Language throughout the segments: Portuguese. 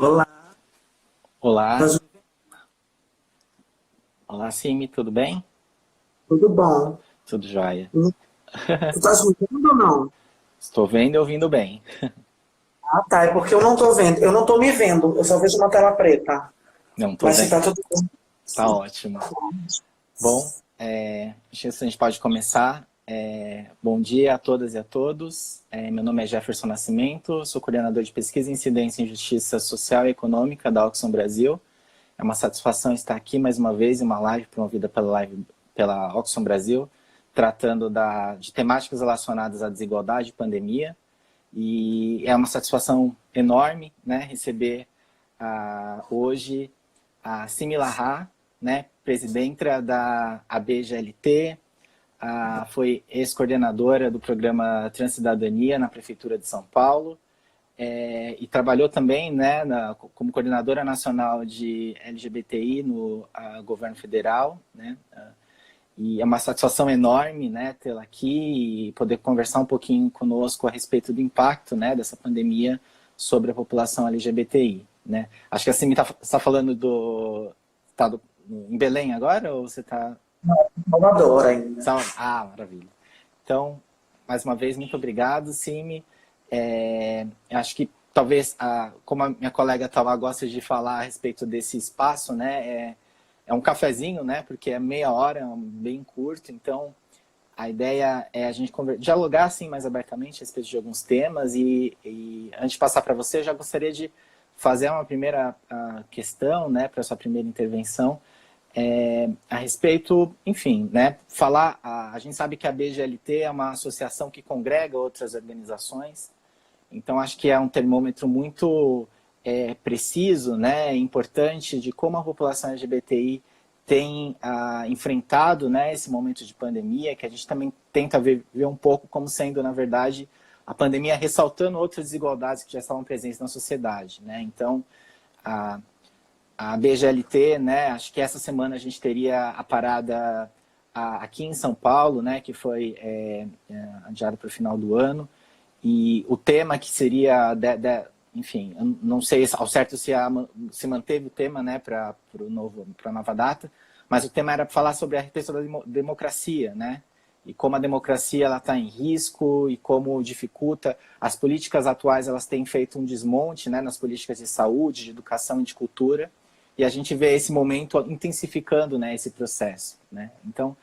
Olá, Olá, tá olá Simi, tudo bem? tudo bom? Tudo jóia. Tu estás me vendo ou não? Estou vendo e ouvindo bem. Ah, tá, é porque eu não tô vendo. Eu não tô me vendo, eu só vejo uma tela preta. Não, estou Mas se vendo. tá tudo bem. Tá ótimo. Bom, acho que a gente pode começar. Bom dia a todas e a todos. Meu nome é Jefferson Nascimento, sou coordenador de pesquisa e incidência em justiça social e econômica da Oxfam Brasil. É uma satisfação estar aqui mais uma vez em uma live promovida pela Oxfam Brasil, tratando de temáticas relacionadas à desigualdade e pandemia. E é uma satisfação enorme, né, receber hoje a Simi Lahar, né, presidenta da ABGLT, foi ex-coordenadora do programa Transcidadania na Prefeitura de São Paulo, e trabalhou também, né, como coordenadora nacional de LGBTI no governo federal, né, e é uma satisfação enorme, né, tê-la aqui e poder conversar um pouquinho conosco a respeito do impacto, né, dessa pandemia sobre a população LGBTI, né. Acho que a Simi está falando tá em Belém agora ou você está... Salvador ainda. Maravilha. Então, mais uma vez, muito obrigado, Simi. Acho que talvez, como a minha colega Tauá gosta de falar a respeito desse espaço, né, é um cafezinho, né, porque é meia hora, bem curto, então a ideia é a gente dialogar assim mais abertamente a respeito de alguns temas e antes de passar para você, eu já gostaria de fazer uma primeira questão, né, para a sua primeira intervenção, a respeito, enfim, né, a gente sabe que a BGLT é uma associação que congrega outras organizações, então acho que é um termômetro muito preciso, né, importante de como a população LGBTI tem enfrentado, né, esse momento de pandemia, que a gente também tenta ver um pouco como sendo, na verdade, a pandemia ressaltando outras desigualdades que já estavam presentes na sociedade, né? Então, a BGLT, né, acho que essa semana a gente teria a parada aqui em São Paulo, né, que foi adiada para o final do ano, e o tema que seria, enfim, eu não sei ao certo se manteve o tema, né, para a nova data, mas o tema era falar sobre a respeito da democracia, né, e como a democracia ela está em risco e como dificulta. As políticas atuais elas têm feito um desmonte, né, nas políticas de saúde, de educação e de cultura, e a gente vê esse momento intensificando, né, esse processo, né. Então,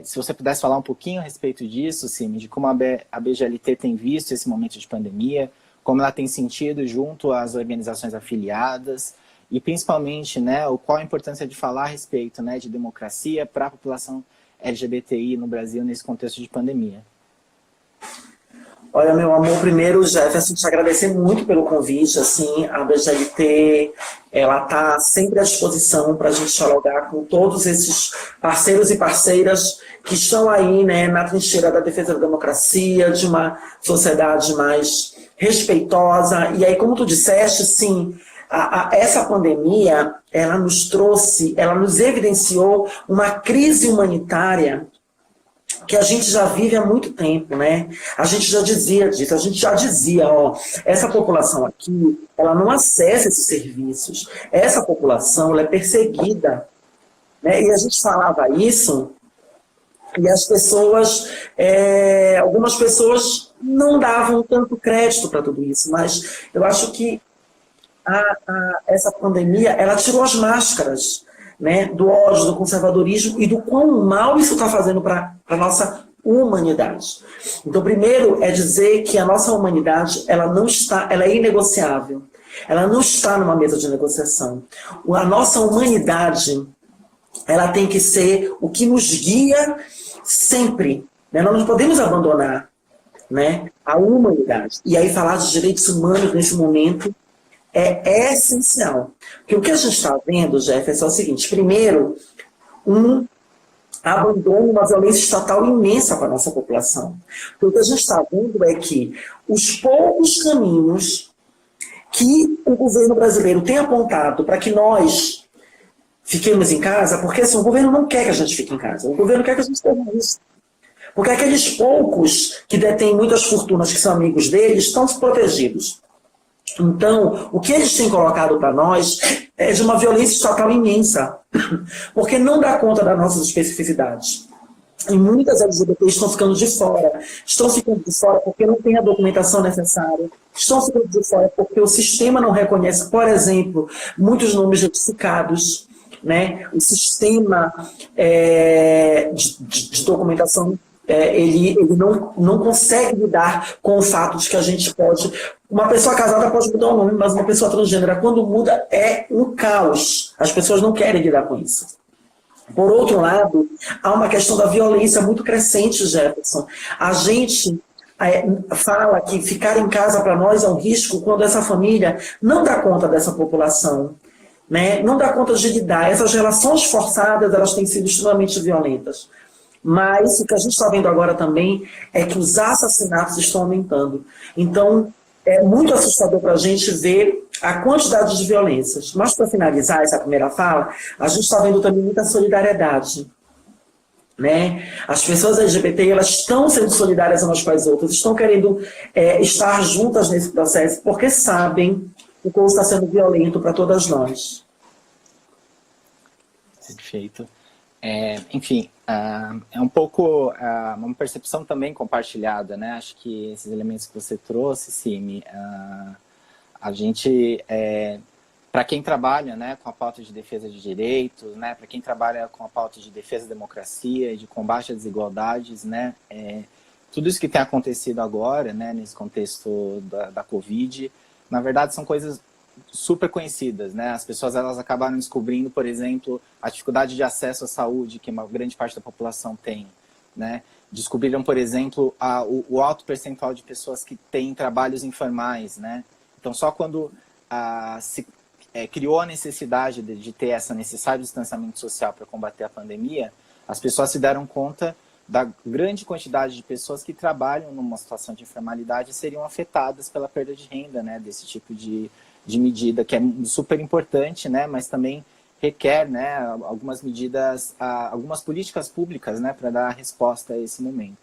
se você pudesse falar um pouquinho a respeito disso, Simi, de como a BGLT tem visto esse momento de pandemia, como ela tem sentido junto às organizações afiliadas e principalmente, né, qual a importância de falar a respeito, né, de democracia para a população LGBTI no Brasil nesse contexto de pandemia. Olha, meu amor, primeiro, Jefferson, te agradecer muito pelo convite. Assim, a BGLT, ela está sempre à disposição para a gente dialogar com todos esses parceiros e parceiras que estão aí, né, na trincheira da defesa da democracia, de uma sociedade mais respeitosa. E aí, como tu disseste, sim, essa pandemia, ela nos trouxe, ela nos evidenciou uma crise humanitária que a gente já vive há muito tempo, né? A gente já dizia disso, a gente já dizia, ó, essa população aqui, ela não acessa esses serviços, essa população, ela é perseguida, né? E a gente falava isso e as pessoas, algumas pessoas não davam tanto crédito para tudo isso, mas eu acho que essa pandemia, ela tirou as máscaras, né, do ódio, do conservadorismo e do quão mal isso está fazendo para a nossa humanidade. Então, primeiro é dizer que a nossa humanidade, ela é inegociável. Ela não está numa mesa de negociação. A nossa humanidade, ela tem que ser o que nos guia sempre, né? Nós não podemos abandonar, né, a humanidade. E aí falar de direitos humanos nesse momento é essencial. Porque o que a gente está vendo, Jefferson, é o seguinte: primeiro, um abandono, uma violência estatal imensa para a nossa população. Porque o que a gente está vendo é que os poucos caminhos que o governo brasileiro tem apontado para que nós fiquemos em casa, porque assim, o governo não quer que a gente fique em casa, o governo quer que a gente esteja isso. Porque aqueles poucos que detêm muitas fortunas, que são amigos deles, estão desprotegidos. Então, o que eles têm colocado para nós é de uma violência estatal imensa, porque não dá conta das nossas especificidades. E muitas LGBTs estão ficando de fora. Estão ficando de fora porque não tem a documentação necessária. Estão ficando de fora porque o sistema não reconhece, por exemplo, muitos nomes retificados, né? O sistema de documentação, ele não consegue lidar com o fato de que a gente pode... Uma pessoa casada pode mudar o nome, mas uma pessoa transgênera, quando muda, é um caos. As pessoas não querem lidar com isso. Por outro lado, há uma questão da violência muito crescente, Jefferson. A gente fala que ficar em casa para nós é um risco quando essa família não dá conta dessa população, né? Não dá conta de lidar. Essas relações forçadas, elas têm sido extremamente violentas. Mas o que a gente está vendo agora também é que os assassinatos estão aumentando. Então, é muito assustador para a gente ver a quantidade de violências. Mas, para finalizar essa primeira fala, a gente está vendo também muita solidariedade, né? As pessoas LGBT, elas estão sendo solidárias umas com as outras, estão querendo estar juntas nesse processo, porque sabem que o povo está sendo violento para todas nós. Perfeito. Enfim, é um pouco uma percepção também compartilhada, né? Acho que esses elementos que você trouxe, Simi, a gente, para quem trabalha, né, com a pauta de defesa de direitos, né, para quem trabalha com a pauta de defesa da democracia e de combate às desigualdades, né, tudo isso que tem acontecido agora, né, nesse contexto da Covid, na verdade são coisas super conhecidas, né? As pessoas, elas acabaram descobrindo, por exemplo, a dificuldade de acesso à saúde que uma grande parte da população tem, né? Descobriram, por exemplo, o alto percentual de pessoas que têm trabalhos informais, né? Então, só quando se criou a necessidade de ter esse necessário distanciamento social para combater a pandemia, as pessoas se deram conta da grande quantidade de pessoas que trabalham numa situação de informalidade e seriam afetadas pela perda de renda, né? Desse tipo de medida, que é super importante, né, mas também requer, né, algumas medidas, algumas políticas públicas, né, para dar resposta a esse momento.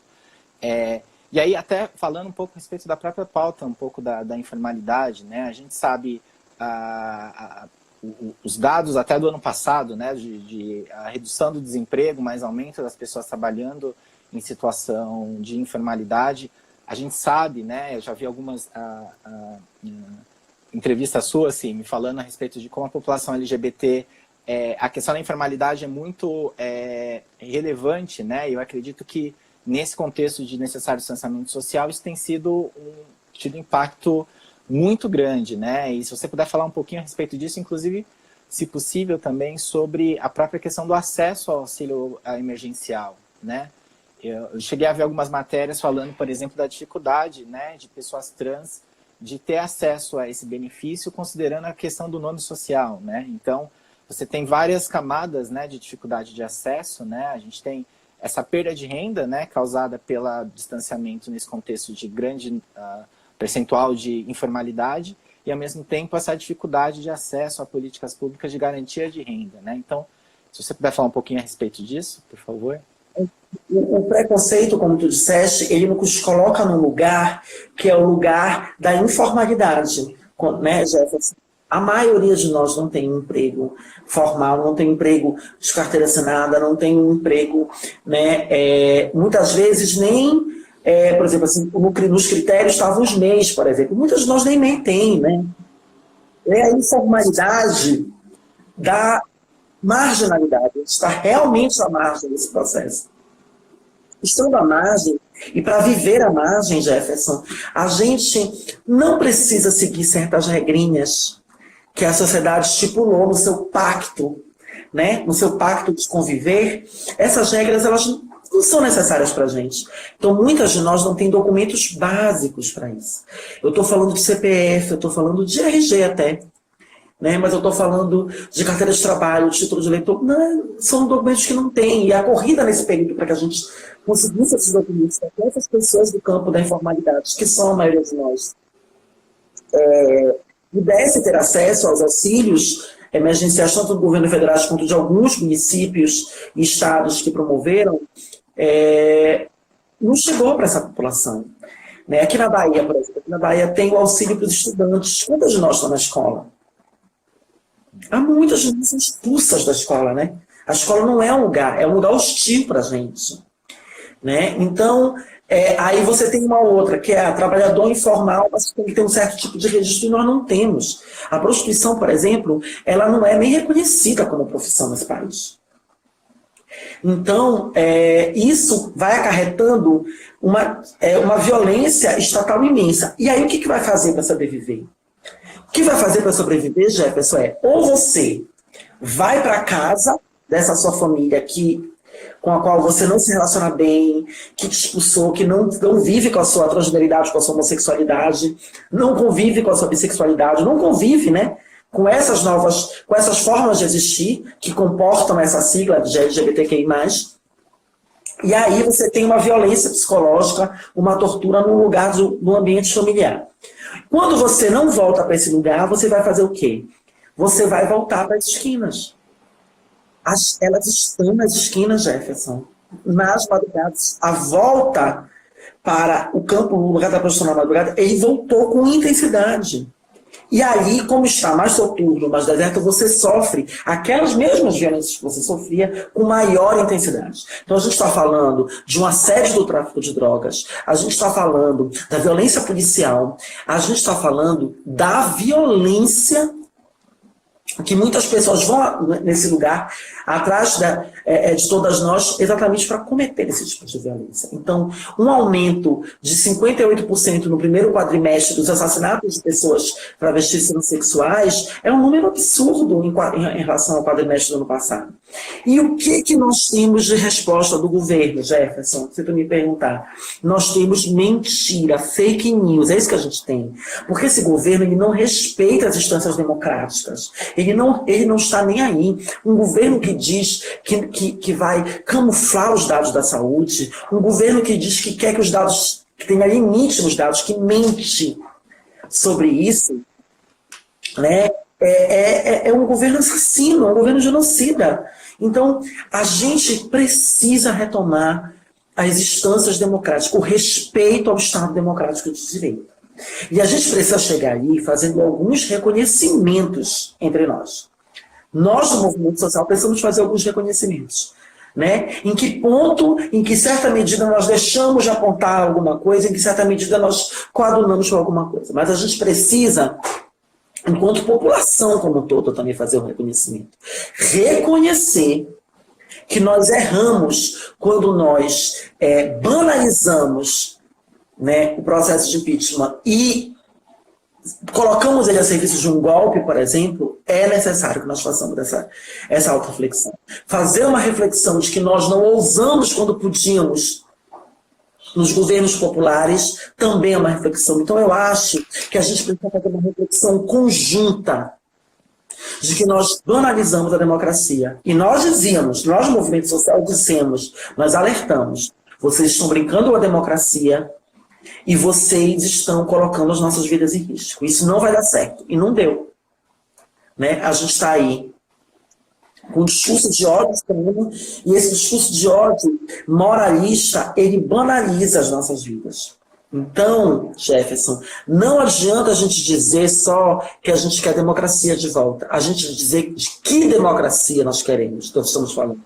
E aí, até falando um pouco a respeito da própria pauta, um pouco da informalidade, né, a gente sabe os dados até do ano passado, né, de a redução do desemprego, mais aumento das pessoas trabalhando em situação de informalidade. A gente sabe, né, eu já vi algumas entrevista sua, assim, me falando a respeito de como a população LGBT, a questão da informalidade é muito relevante, né? Eu acredito que nesse contexto de necessário distanciamento social, isso tem tido impacto muito grande, né? E se você puder falar um pouquinho a respeito disso, inclusive, se possível, também sobre a própria questão do acesso ao auxílio emergencial, né? Eu cheguei a ver algumas matérias falando, por exemplo, da dificuldade, né, de pessoas trans de ter acesso a esse benefício, considerando a questão do nome social, né? Então, você tem várias camadas, né, de dificuldade de acesso, né? A gente tem essa perda de renda, né, causada pelo distanciamento nesse contexto de grande percentual de informalidade, e, ao mesmo tempo, essa dificuldade de acesso a políticas públicas de garantia de renda, né? Então, se você puder falar um pouquinho a respeito disso, por favor. O preconceito, como tu disseste, ele nos coloca num lugar que é o lugar da informalidade, né, Jefferson? A maioria de nós não tem um emprego formal, não tem emprego de carteira assinada, não tem um emprego, né, muitas vezes nem, por exemplo, assim, nos critérios estavam os MEIs, por exemplo. Muitas de nós nem MEI tem, né? É a informalidade da marginalidade, está realmente à margem desse processo. Estando à margem, e para viver à margem, Jefferson, a gente não precisa seguir certas regrinhas que a sociedade estipulou no seu pacto, né? No seu pacto de conviver. Essas regras, elas não são necessárias para a gente. Então, muitas de nós não têm documentos básicos para isso. Eu estou falando de CPF, eu estou falando de RG até, né? Mas eu estou falando de carteira de trabalho, de título de eleitor. Não, são documentos que não tem. E a corrida nesse período para que a gente conseguisse esses documentos para essas pessoas do campo da informalidade, que são a maioria de nós, pudesse ter acesso aos auxílios emergenciais, tanto do governo federal quanto de alguns municípios e estados que promoveram, não chegou para essa população. Né? Aqui na Bahia, por exemplo, aqui na Bahia tem o auxílio para os estudantes. Quantas de nós estão na escola? Há muitas gente são expulsas da escola, né? A escola não é um lugar, é um lugar hostil para a gente. Né? Então, aí você tem uma outra, que é a trabalhador informal, mas tem que ter um certo tipo de registro e nós não temos. A prostituição, por exemplo, ela não é nem reconhecida como profissão nesse país. Então, isso vai acarretando uma violência estatal imensa. E aí, o que vai fazer para sobreviver? O que vai fazer para sobreviver, Jefferson, ou você vai para casa dessa sua família com a qual você não se relaciona bem, que te expulsou, que não vive com a sua transgeneridade, com a sua homossexualidade, não convive com a sua bissexualidade, não convive, né, com essas formas de existir que comportam essa sigla de LGBTQI+. E aí você tem uma violência psicológica, uma tortura no lugar do ambiente familiar. Quando você não volta para esse lugar, você vai fazer o quê? Você vai voltar para as esquinas. Elas estão nas esquinas, Jefferson. Nas madrugadas. A volta para o campo, no lugar da prostituição na madrugada, ele voltou com intensidade. E aí, como está mais soturno, mais deserto, você sofre aquelas mesmas violências que você sofria com maior intensidade. Então a gente está falando de um assédio do tráfico de drogas, a gente está falando da violência policial, a gente está falando da violência que muitas pessoas vão nesse lugar atrás de todas nós exatamente para cometer esse tipo de violência. Então, um aumento de 58% no primeiro quadrimestre dos assassinatos de pessoas travestis transexuais é um número absurdo em relação ao quadrimestre do ano passado. E o que nós temos de resposta do governo, Jefferson? Se tu me perguntar. Nós temos mentira, fake news, é isso que a gente tem. Porque esse governo ele não respeita as instâncias democráticas. Ele não está nem aí. Um governo que diz que vai camuflar os dados da saúde, um governo que diz que quer que os dados, que tenha limite nos dados, que mente sobre isso, né? É um governo assassino, é um governo genocida. Então, a gente precisa retomar as instâncias democráticas, o respeito ao Estado democrático de direito. E a gente precisa chegar aí fazendo alguns reconhecimentos entre nós. Nós, do movimento social, precisamos fazer alguns reconhecimentos. Né? Em que ponto, em que certa medida nós deixamos de apontar alguma coisa, em que certa medida nós coadunamos com alguma coisa. Mas a gente precisa, enquanto população como um todo, também fazer um reconhecimento. Reconhecer que nós erramos quando nós banalizamos, né, o processo de impeachment e colocamos ele a serviço de um golpe, por exemplo. É necessário que nós façamos essa auto-reflexão. Fazer uma reflexão de que nós não ousamos quando podíamos nos governos populares também é uma reflexão. Então eu acho que a gente precisa fazer uma reflexão conjunta de que nós banalizamos a democracia. E nós dizíamos, nós, movimento social, dissemos, nós alertamos, vocês estão brincando com a democracia e vocês estão colocando as nossas vidas em risco. Isso não vai dar certo. E não deu. Né? A gente está aí com um discurso de ódio extremo, e esse discurso de ódio moralista, ele banaliza as nossas vidas. Então, Jefferson, não adianta a gente dizer só que a gente quer democracia de volta. A gente dizer de que democracia nós queremos, nós estamos falando.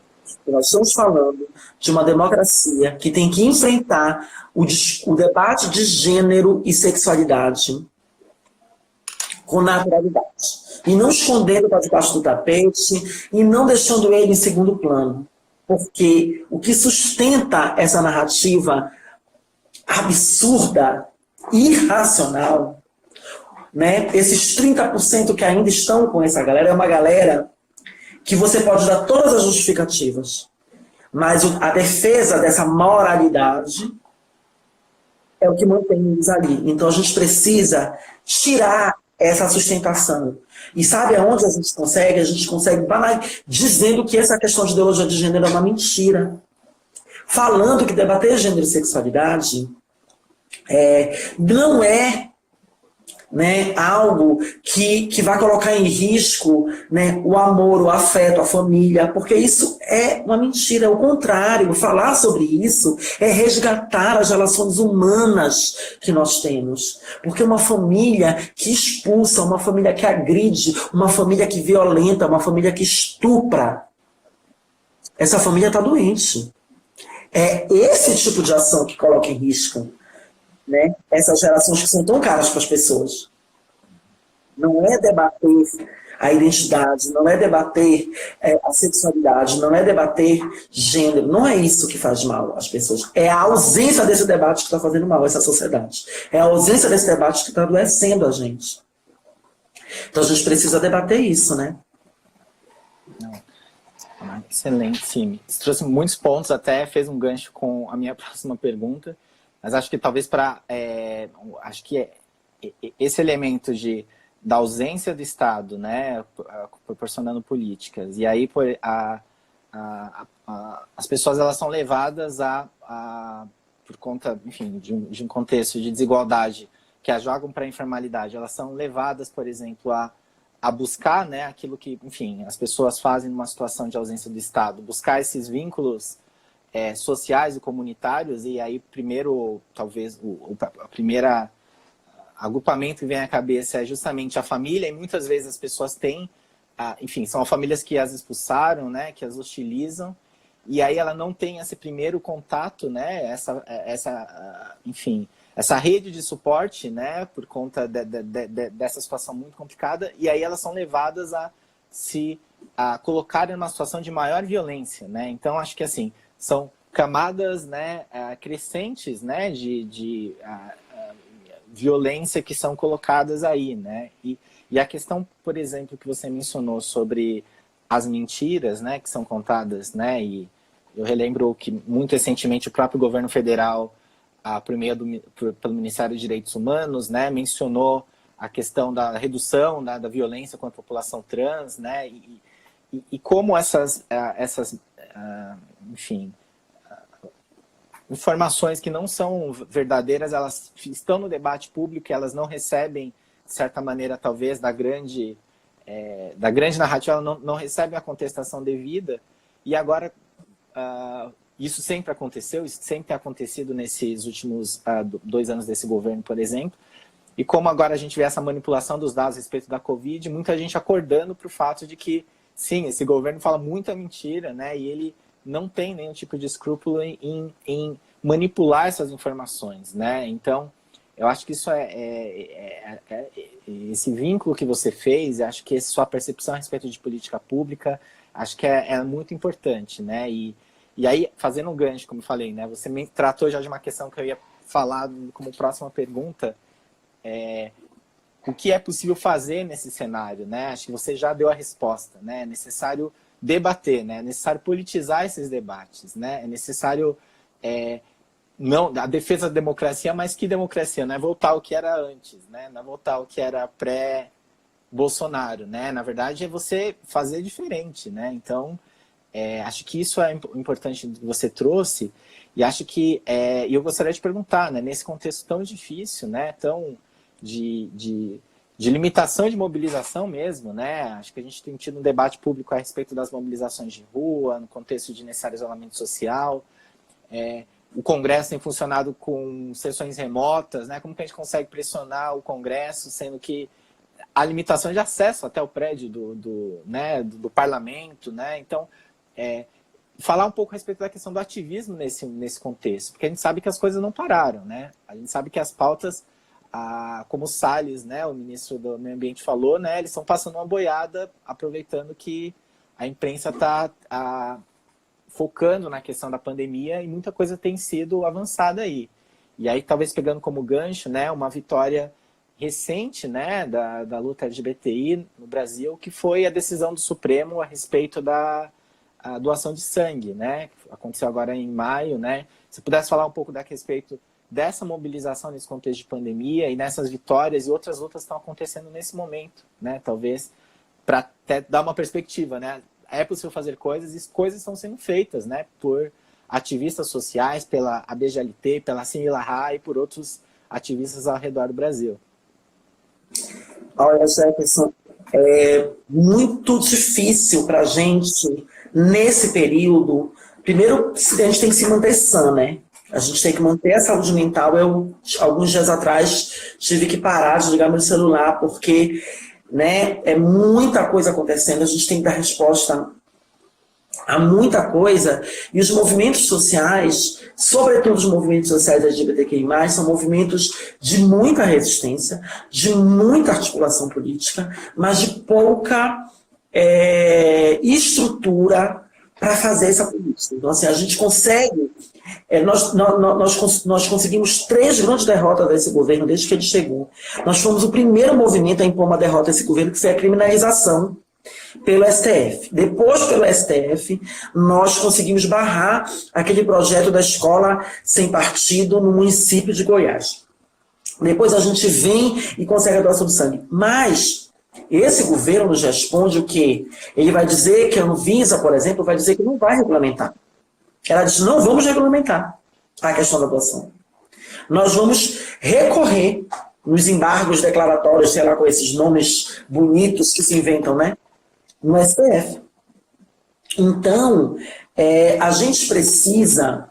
Nós estamos falando de uma democracia que tem que enfrentar o debate de gênero e sexualidade com naturalidade. E não escondendo para debaixo do tapete e não deixando ele em segundo plano. Porque o que sustenta essa narrativa absurda, irracional, né? Esses 30% que ainda estão com essa galera, é uma galera que você pode dar todas as justificativas, mas a defesa dessa moralidade é o que mantém eles ali. Então a gente precisa tirar essa sustentação. E sabe aonde a gente consegue? A gente consegue dizendo que essa questão de ideologia de gênero é uma mentira. Falando que debater gênero e sexualidade não é né, algo que vai colocar em risco, né, o amor, o afeto, a família, porque isso é uma mentira. É o contrário, falar sobre isso é resgatar as relações humanas que nós temos. Porque uma família que expulsa, uma família que agride, uma família que violenta, uma família que estupra, essa família está doente. É esse tipo de ação que coloca em risco, né, essas relações que são tão caras para as pessoas. Não é debater a identidade, não é debater a sexualidade, não é debater gênero. Não é isso que faz mal às pessoas. É a ausência desse debate que está fazendo mal a essa sociedade. É a ausência desse debate que está adoecendo a gente. Então a gente precisa debater isso, né? Excelente, sim. Você trouxe muitos pontos, até fez um gancho com a minha próxima pergunta, mas acho que talvez acho que esse elemento da ausência do Estado, né, proporcionando políticas, e aí as pessoas elas são levadas por conta, enfim, de um contexto de desigualdade que as jogam para a informalidade, elas são levadas, por exemplo, a buscar, né, aquilo que, enfim, as pessoas fazem numa situação de ausência do Estado, buscar esses vínculos sociais e comunitários, e aí primeiro, talvez, a primeira agrupamento que vem à cabeça é justamente a família, e muitas vezes as pessoas têm, enfim, são famílias que as expulsaram, né, que as hostilizam, e aí ela não tem esse primeiro contato, né, enfim, essa rede de suporte, né, por conta dessa situação muito complicada, e aí elas são levadas a colocarem numa situação de maior violência, né, então acho que assim, são camadas, né, crescentes, né, de violência que são colocadas aí, né? E a questão, por exemplo, que você mencionou sobre as mentiras, né, que são contadas, né? E eu relembro que muito recentemente o próprio governo federal, pelo Ministério dos Direitos Humanos, né, mencionou a questão da redução da violência contra a população trans, né? E como enfim, informações que não são verdadeiras, elas estão no debate público, elas não recebem, de certa maneira, talvez, da grande narrativa, elas não recebem a contestação devida, e agora isso sempre aconteceu, isso sempre tem acontecido nesses últimos 2 anos desse governo, por exemplo, e como agora a gente vê essa manipulação dos dados a respeito da Covid, muita gente acordando para o fato de que, sim, esse governo fala muita mentira, né, e ele não tem nenhum tipo de escrúpulo em manipular essas informações, né? Então, eu acho que isso esse vínculo que você fez, acho que essa sua percepção a respeito de política pública, acho que é muito importante, né? E aí, fazendo um gancho, como eu falei, né? Você me tratou já de uma questão que eu ia falar como próxima pergunta, o que é possível fazer nesse cenário, né? Acho que você já deu a resposta, né? É necessário debater, né? É necessário politizar esses debates, né? É necessário não a defesa da democracia, mas que democracia? Não é voltar ao que era antes, né? Não é voltar ao que era pré-Bolsonaro, né? Na verdade, é você fazer diferente, né? Então, acho que isso é importante que você trouxe, e acho que eu gostaria de perguntar, né? Nesse contexto tão difícil, né? Tão de limitação de mobilização mesmo, né? Acho que a gente tem tido um debate público a respeito das mobilizações de rua, no contexto de necessário isolamento social. O Congresso tem funcionado com sessões remotas, né? Como que a gente consegue pressionar o Congresso, sendo que há limitação de acesso até o prédio do parlamento, né? Então, falar um pouco a respeito da questão do ativismo nesse contexto, porque a gente sabe que as coisas não pararam, né? A gente sabe que as pautas, como o Salles, né, o ministro do Meio Ambiente falou, né, eles estão passando uma boiada, aproveitando que a imprensa está focando na questão da pandemia e muita coisa tem sido avançada aí. E aí, talvez pegando como gancho, né, uma vitória recente, né, da luta LGBTI no Brasil, que foi a decisão do Supremo a respeito da doação de sangue, né, que aconteceu agora em maio, né. Se pudesse falar um pouco a respeito dessa mobilização nesse contexto de pandemia e nessas vitórias e outras lutas que estão acontecendo nesse momento, né? Talvez para até dar uma perspectiva, né? É possível fazer coisas e coisas estão sendo feitas, né? Por ativistas sociais, pela ABGLT, pela Cine La Rai e por outros ativistas ao redor do Brasil. Olha, Jefferson, é muito difícil para a gente, nesse período, primeiro, a gente tem que se manter sã, né? A gente tem que manter a saúde mental. Eu, alguns dias atrás, tive que parar de ligar meu celular, porque, né, é muita coisa acontecendo, a gente tem que dar resposta a muita coisa, e os movimentos sociais, sobretudo os movimentos sociais LGBTQI+, são movimentos de muita resistência, de muita articulação política, mas de pouca estrutura para fazer essa política. Então, assim, a gente consegue, nós conseguimos 3 grandes derrotas desse governo desde que ele chegou. Nós fomos o primeiro movimento a impor uma derrota a esse governo, que foi a criminalização pelo STF. Depois, pelo STF, nós conseguimos barrar aquele projeto da escola sem partido no município de Goiás. Depois a gente vem e consegue a doação de sangue. Mas esse governo nos responde o quê? Ele vai dizer que a Anvisa, por exemplo, vai dizer que não vai regulamentar. Ela diz, não vamos regulamentar a questão da doação. Nós vamos recorrer nos embargos declaratórios, sei lá, com esses nomes bonitos que se inventam, né? No STF. Então, a gente precisa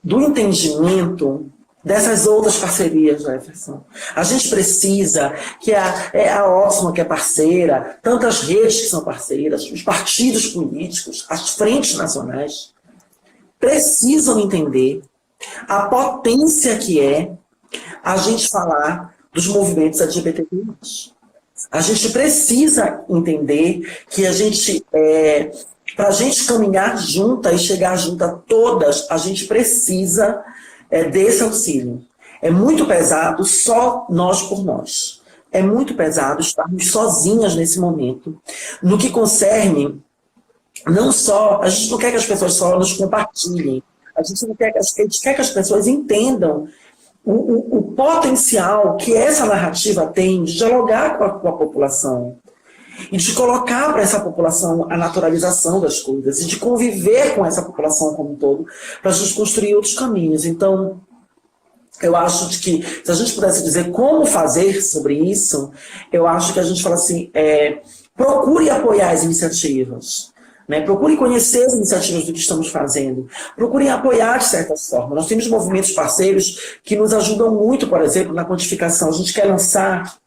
do entendimento dessas outras parcerias, Jefferson. A gente precisa que a Oxfam, que é parceira, tantas redes que são parceiras, os partidos políticos, as frentes nacionais, precisam entender a potência que é a gente falar dos movimentos LGBTQI+. A gente precisa entender que a gente, para a gente caminhar junta e chegar junto a todas, a gente precisa desse auxílio. É muito pesado só nós por nós. É muito pesado estarmos sozinhas nesse momento. No que concerne, não só, a gente não quer que as pessoas só nos compartilhem, a gente quer que as pessoas entendam o potencial que essa narrativa tem de dialogar com a população e de colocar para essa população a naturalização das coisas e de conviver com essa população como um todo para a gente construir outros caminhos. Então, eu acho que se a gente pudesse dizer como fazer sobre isso, eu acho que a gente fala assim, procure apoiar as iniciativas. Né? Procurem conhecer as iniciativas do que estamos fazendo. Procurem apoiar de certa forma. Nós temos movimentos parceiros que nos ajudam muito, por exemplo, na quantificação. A gente quer lançar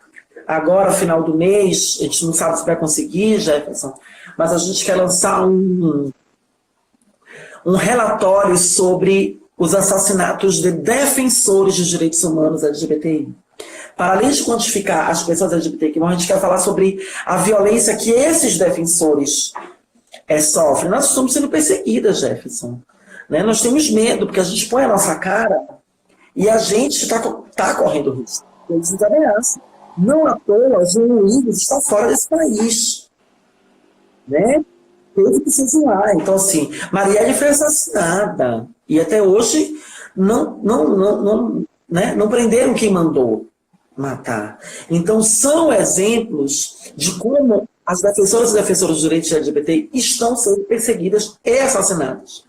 agora, final do mês, a gente não sabe se vai conseguir, Jefferson, mas a gente quer lançar um relatório sobre os assassinatos de defensores de direitos humanos LGBTI. Para além de quantificar as pessoas LGBTI, a gente quer falar sobre a violência que esses defensores sofrem. Nós estamos sendo perseguidas, Jefferson. Né? Nós temos medo, porque a gente põe a nossa cara e a gente está correndo risco. Eles nos ameaçam. Não à toa, João Luiz está fora desse país. Né? Teve que se exilar. Então, assim, Marielle foi assassinada. E até hoje não prenderam quem mandou matar. Então, são exemplos de como as defensoras e defensores dos direitos LGBT estão sendo perseguidas e assassinadas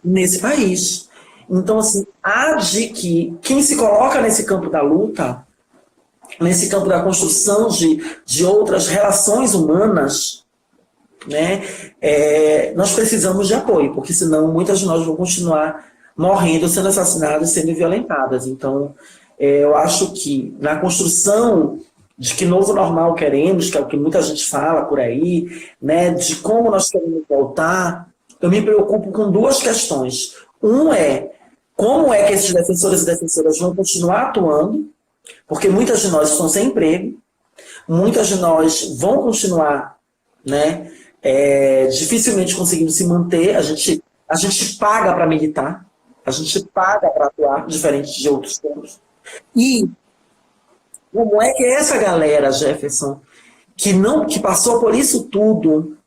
nesse país. Então, assim, há de que quem se coloca nesse campo da luta, nesse campo da construção de outras relações humanas, né, nós precisamos de apoio, porque senão muitas de nós vão continuar morrendo, sendo assassinadas, sendo violentadas. Então, eu acho que na construção de que novo normal queremos, que é o que muita gente fala por aí, né, de como nós queremos voltar, eu me preocupo com 2 questões. Um é como é que esses defensores e defensoras vão continuar atuando, porque muitas de nós estão sem emprego, muitas de nós vão continuar, né, dificilmente conseguindo se manter, a gente paga para militar, a gente paga para atuar, diferente de outros tempos. E como é que essa galera, Jefferson, que passou por isso tudo,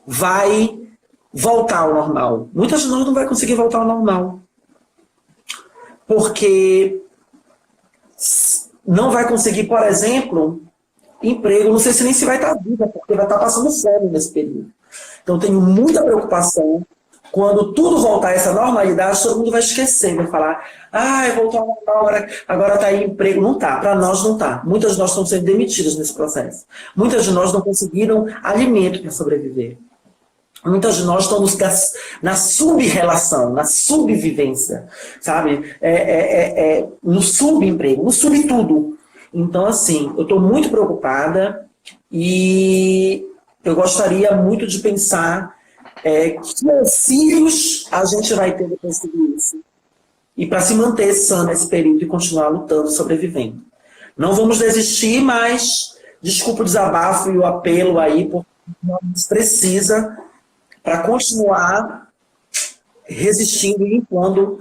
vai voltar ao normal? Muitas de nós não vai conseguir voltar ao normal. Porque não vai conseguir, por exemplo, emprego. Não sei se nem se vai estar viva, porque vai estar passando fome nesse período. Então, tenho muita preocupação Quando tudo voltar a essa normalidade, todo mundo vai esquecer, vai falar, voltou ao normal, agora está aí emprego. Não está, para nós não está. Muitas de nós estão sendo demitidas nesse processo. Muitas de nós não conseguiram alimento para sobreviver. Muitas de nós estamos na sub-relação, na subvivência, sabe? No subemprego, no subtudo. Então, assim, eu estou muito preocupada e eu gostaria muito de pensar que auxílios a gente vai ter depois de tudo isso. E para se manter sã nesse período e continuar lutando, sobrevivendo. Não vamos desistir, mas desculpa o desabafo e o apelo aí, porque a gente precisa para continuar resistindo e impondo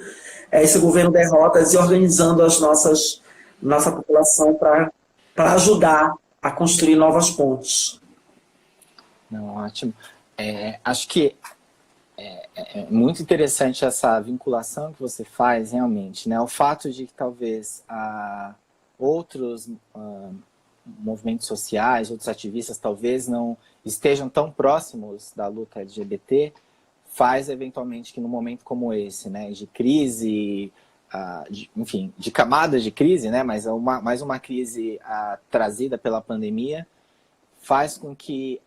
esse governo derrotas e organizando nossa população para ajudar a construir novas pontes. Não, ótimo. Acho que é muito interessante essa vinculação que você faz, realmente, né? O fato de que talvez outros movimentos sociais, outros ativistas, talvez não estejam tão próximos da luta LGBT, faz, eventualmente, que num momento como esse, né, de crise, enfim, de camadas de crise, né, mas mais uma crise trazida pela pandemia, faz com que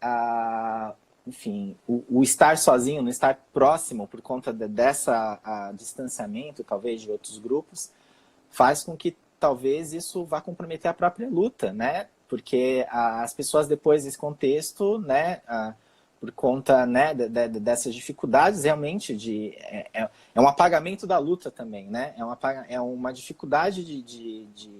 enfim, o estar sozinho, não estar próximo por conta dessa distanciamento, talvez, de outros grupos, faz com que talvez isso vá comprometer a própria luta, né? Porque as pessoas depois desse contexto, né, por conta, né, dessas dificuldades, realmente, é um apagamento da luta também, né? É uma dificuldade de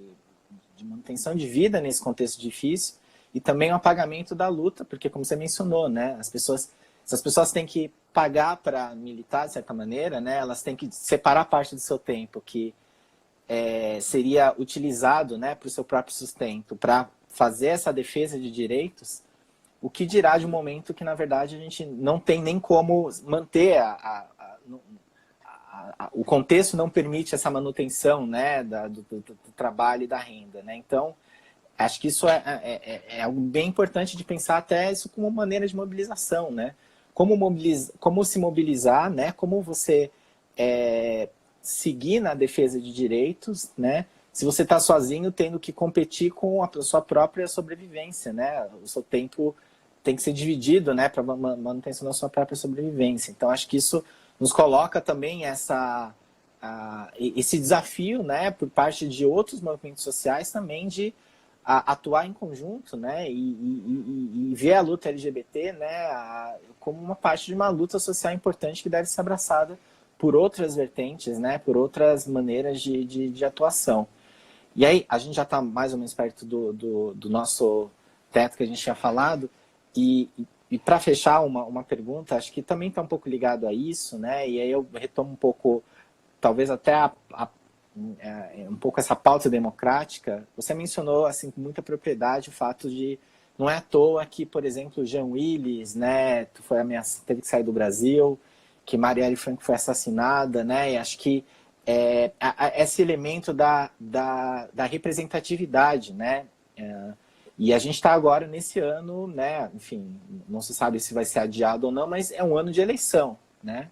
manutenção de vida nesse contexto difícil, e também o apagamento da luta, porque, como você mencionou, né, essas pessoas têm que pagar para militar, de certa maneira, né, elas têm que separar parte do seu tempo, que seria utilizado, né, para o seu próprio sustento, para fazer essa defesa de direitos, o que dirá de um momento que, na verdade, a gente não tem nem como manter o contexto não permite essa manutenção, né, do trabalho e da renda, né? Então, acho que isso é algo bem importante de pensar até isso como maneira de mobilização, né? Como se mobilizar, né? Como você seguir na defesa de direitos, né? Se você está sozinho, tendo que competir com a sua própria sobrevivência, né? O seu tempo tem que ser dividido, né? Para manutenção da sua própria sobrevivência. Então, acho que isso nos coloca também esse desafio, né? Por parte de outros movimentos sociais também de atuar em conjunto, né, e ver a luta LGBT, né, como uma parte de uma luta social importante que deve ser abraçada por outras vertentes, né, por outras maneiras de atuação. E aí, a gente já está mais ou menos perto do nosso teto que a gente tinha falado, e para fechar uma pergunta, acho que também está um pouco ligado a isso, né, e aí eu retomo um pouco, talvez até um pouco essa pauta democrática. Você mencionou assim com muita propriedade o fato de não é à toa que, por exemplo, Jean Willis, né, teve que sair do Brasil, que Marielle Franco foi assassinada, né, e acho que esse elemento da representatividade, né, e a gente está agora nesse ano, né, enfim, não se sabe se vai ser adiado ou não, mas é um ano de eleição, né.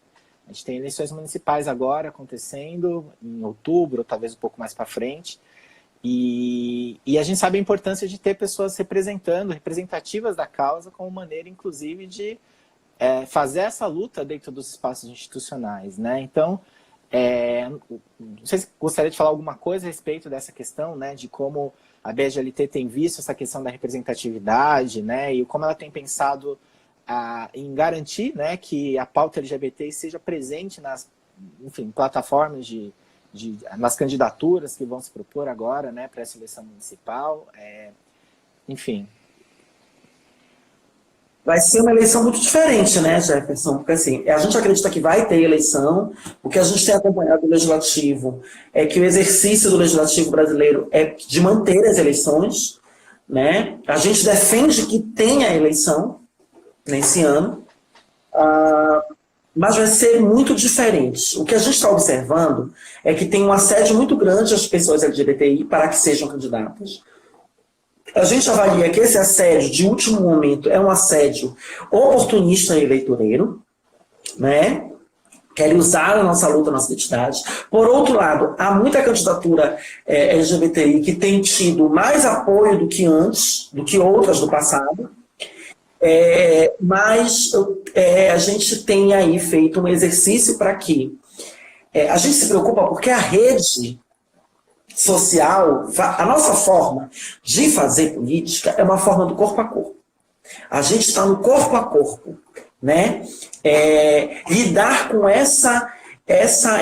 A gente tem eleições municipais agora acontecendo em outubro, ou talvez um pouco mais para frente. E a gente sabe a importância de ter pessoas representativas da causa, como maneira, inclusive, de fazer essa luta dentro dos espaços institucionais, né? Então, não sei se gostaria de falar alguma coisa a respeito dessa questão, né? De como a BGLT tem visto essa questão da representatividade, né? E como ela tem pensado em garantir, né, que a pauta LGBT seja presente nas, enfim, plataformas nas candidaturas que vão se propor agora, né, para essa eleição municipal, enfim. Vai ser uma eleição muito diferente, né, Jefferson? Porque assim, a gente acredita que vai ter eleição. O que a gente tem acompanhado do Legislativo é que o exercício do Legislativo brasileiro é de manter as eleições, né? A gente defende que tenha eleição nesse ano, mas vai ser muito diferente. O que a gente está observando é que tem um assédio muito grande às pessoas LGBTI para que sejam candidatas. A gente avalia que esse assédio de último momento é um assédio oportunista e eleitoreiro, né? querem usar a nossa luta, a nossa identidade. Por outro lado, há muita candidatura LGBTI que tem tido mais apoio do que antes, do que outras do passado, mas a gente tem aí feito um exercício para que a gente se preocupa porque a rede social, a nossa forma de fazer política é uma forma do corpo a corpo. A gente está no corpo a corpo, né? Lidar com essa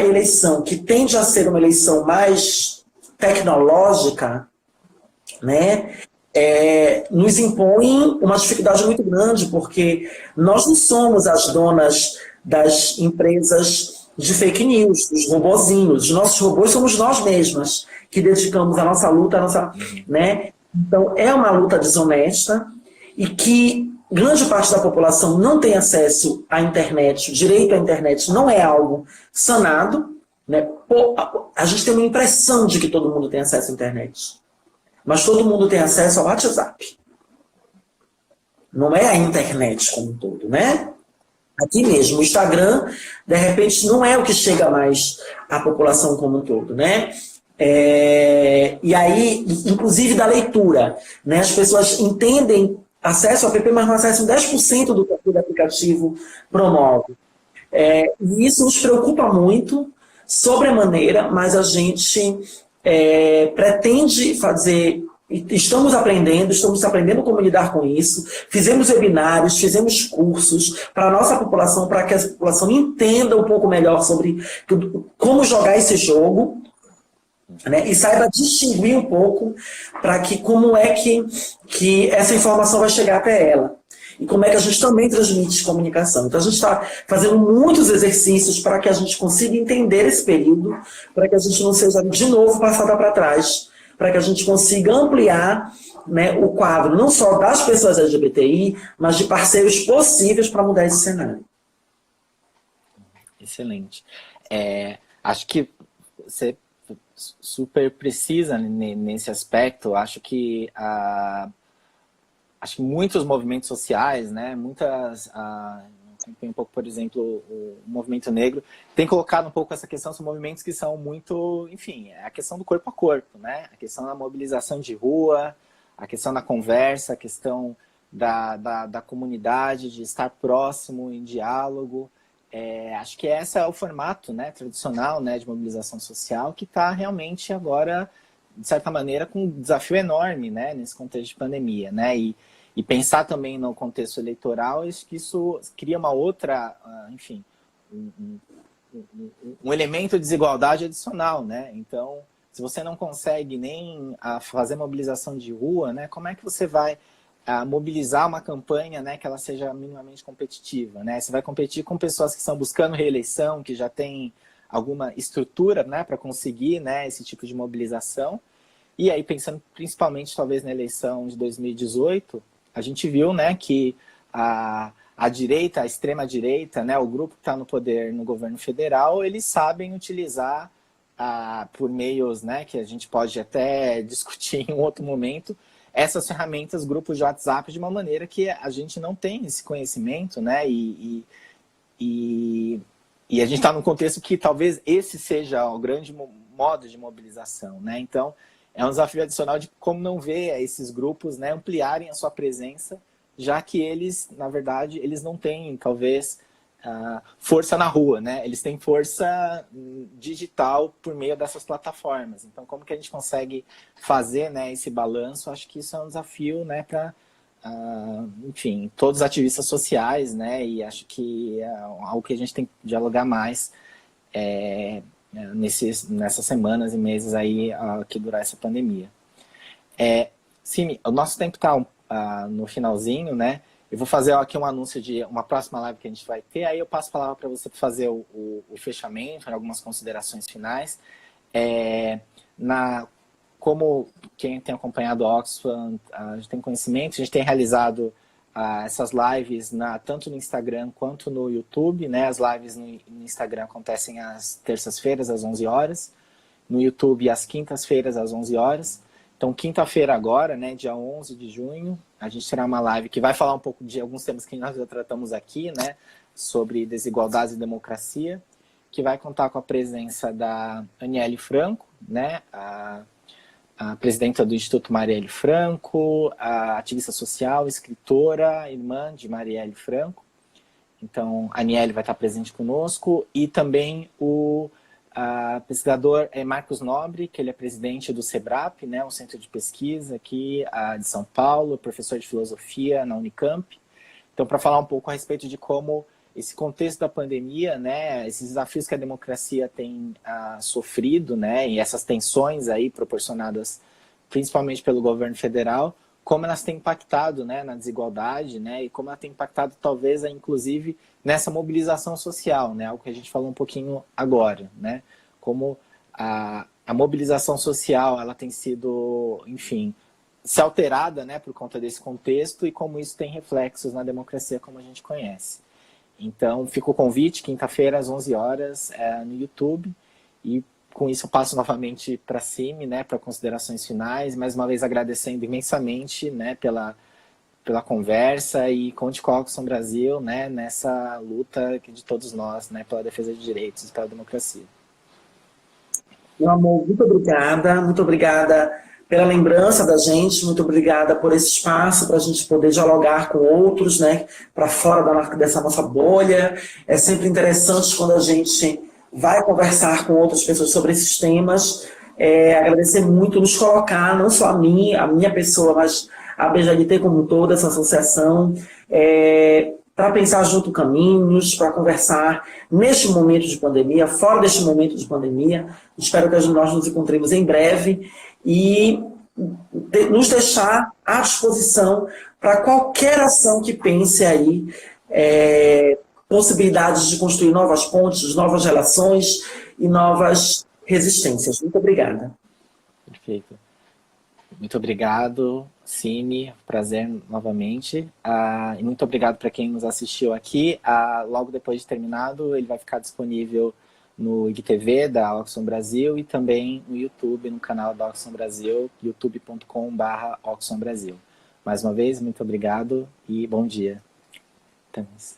eleição, que tende a ser uma eleição mais tecnológica, né? Nos impõe uma dificuldade muito grande, porque nós não somos as donas das empresas de fake news, dos robozinhos. Os nossos robôs somos nós mesmas, que dedicamos a nossa luta, né? Então, é uma luta desonesta e que grande parte da população não tem acesso à internet, o direito à internet não é algo sanado, né? A gente tem uma impressão de que todo mundo tem acesso à internet, mas todo mundo tem acesso ao WhatsApp. Não é a internet como um todo, né? Aqui mesmo, o Instagram, de repente, não é o que chega mais à população como um todo, né? E aí, inclusive da leitura, né? As pessoas entendem acesso ao app, mas não acessam 10% do que o aplicativo promove. E isso nos preocupa muito, sobremaneira, mas a gente pretende fazer. Estamos aprendendo como lidar com isso. Fizemos webinários, fizemos cursos para a nossa população, para que a população entenda um pouco melhor sobre como jogar esse jogo, né? E saiba distinguir um pouco para que como é que essa informação vai chegar até ela. E como é que a gente também transmite comunicação. Então a gente está fazendo muitos exercícios para que a gente consiga entender esse período, para que a gente não seja de novo passada para trás, para que a gente consiga ampliar, né, o quadro, não só das pessoas LGBTI, mas de parceiros possíveis para mudar esse cenário. Excelente. Acho que você super precisa nesse aspecto. Acho que muitos movimentos sociais, né, um pouco, por exemplo, o movimento negro, tem colocado um pouco essa questão, são movimentos que são muito, enfim, a questão do corpo a corpo, né? A questão da mobilização de rua, a questão da conversa, a questão da comunidade, de estar próximo, em diálogo. Acho que esse é o formato, né, tradicional, né, de mobilização social, que está realmente agora, de certa maneira, com um desafio enorme, né, nesse contexto de pandemia, né? E pensar também no contexto eleitoral, acho que isso cria uma outra, enfim, um elemento de desigualdade adicional, né? Então, se você não consegue nem fazer mobilização de rua, né, como é que você vai mobilizar uma campanha, né, que ela seja minimamente competitiva, né? Você vai competir com pessoas que estão buscando reeleição, que já têm alguma estrutura, né, para conseguir, né, esse tipo de mobilização. E aí, pensando principalmente, talvez, na eleição de 2018, a gente viu, né, que a direita, a extrema-direita, né, o grupo que está no poder no governo federal, eles sabem utilizar, por meios, né, que a gente pode até discutir em um outro momento, essas ferramentas, grupos de WhatsApp, de uma maneira que a gente não tem esse conhecimento, né, e a gente está num contexto que talvez esse seja o grande modo de mobilização, né? Então, é um desafio adicional de como não ver esses grupos, né, ampliarem a sua presença, já que eles, na verdade, eles não têm, talvez, força na rua, né? Eles têm força digital por meio dessas plataformas. Então, como que a gente consegue fazer, né, esse balanço? Acho que isso é um desafio, né, para, enfim, todos os ativistas sociais, né? E acho que é algo que a gente tem que dialogar mais nessas semanas e meses aí que durar essa pandemia. Sim, o nosso tempo está no finalzinho, né? Eu vou fazer aqui um anúncio de uma próxima live que a gente vai ter, aí eu passo a palavra para você fazer o fechamento, algumas considerações finais. Como quem tem acompanhado o Oxfam, a gente tem conhecimento, a gente tem realizado essas lives tanto no Instagram quanto no YouTube, né? As lives no Instagram acontecem às terças-feiras, às 11 horas. No YouTube, às quintas-feiras, às 11 horas. Então, quinta-feira agora, né, dia 11 de junho, a gente terá uma live que vai falar um pouco de alguns temas que nós já tratamos aqui, né? Sobre desigualdade e democracia. que vai contar com a presença da Aniele Franco, né, a presidenta do Instituto Marielle Franco, a ativista social, escritora, irmã de Marielle Franco. Então, a Aniele vai estar presente conosco, e também o pesquisador Marcos Nobre, que ele é presidente do SEBRAP, né, um centro de pesquisa aqui de São Paulo, professor de filosofia na Unicamp. Então, para falar um pouco a respeito de como esse contexto da pandemia, né, esses desafios que a democracia tem sofrido, né, e essas tensões aí proporcionadas principalmente pelo governo federal, como elas têm impactado, né, na desigualdade, né, e como ela tem impactado talvez, inclusive, nessa mobilização social, né, algo que a gente falou um pouquinho agora, né, como a mobilização social ela tem sido, enfim, se alterada, né, por conta desse contexto, e como isso tem reflexos na democracia como a gente conhece. Então, fica o convite, quinta-feira, às 11 horas, no YouTube. E com isso eu passo novamente para a Simi, né, para considerações finais. Mais uma vez agradecendo imensamente, né, pela conversa, e conte com a Oxfam Brasil, né, nessa luta de todos nós, né, pela defesa de direitos e pela democracia. Meu amor, muito obrigada pela lembrança da gente, muito obrigada por esse espaço para a gente poder dialogar com outros, né, para fora dessa nossa bolha. É sempre interessante quando a gente vai conversar com outras pessoas sobre esses temas. Agradecer muito, nos colocar, não só a minha pessoa, mas a BJLT como um todo, essa associação, para pensar junto caminhos, para conversar neste momento de pandemia, fora deste momento de pandemia. Espero que nós nos encontremos em breve e nos deixar à disposição para qualquer ação que pense aí, possibilidades de construir novas pontes, novas relações e novas resistências. Muito obrigada. Perfeito. Muito obrigado, Simi. Prazer novamente. E muito obrigado para quem nos assistiu aqui. Logo depois de terminado, ele vai ficar disponível no IGTV da Oxfam Brasil e também no YouTube, no canal da Oxfam Brasil, youtube.com/Oxfam Brasil. Mais uma vez, muito obrigado e bom dia. Até mais.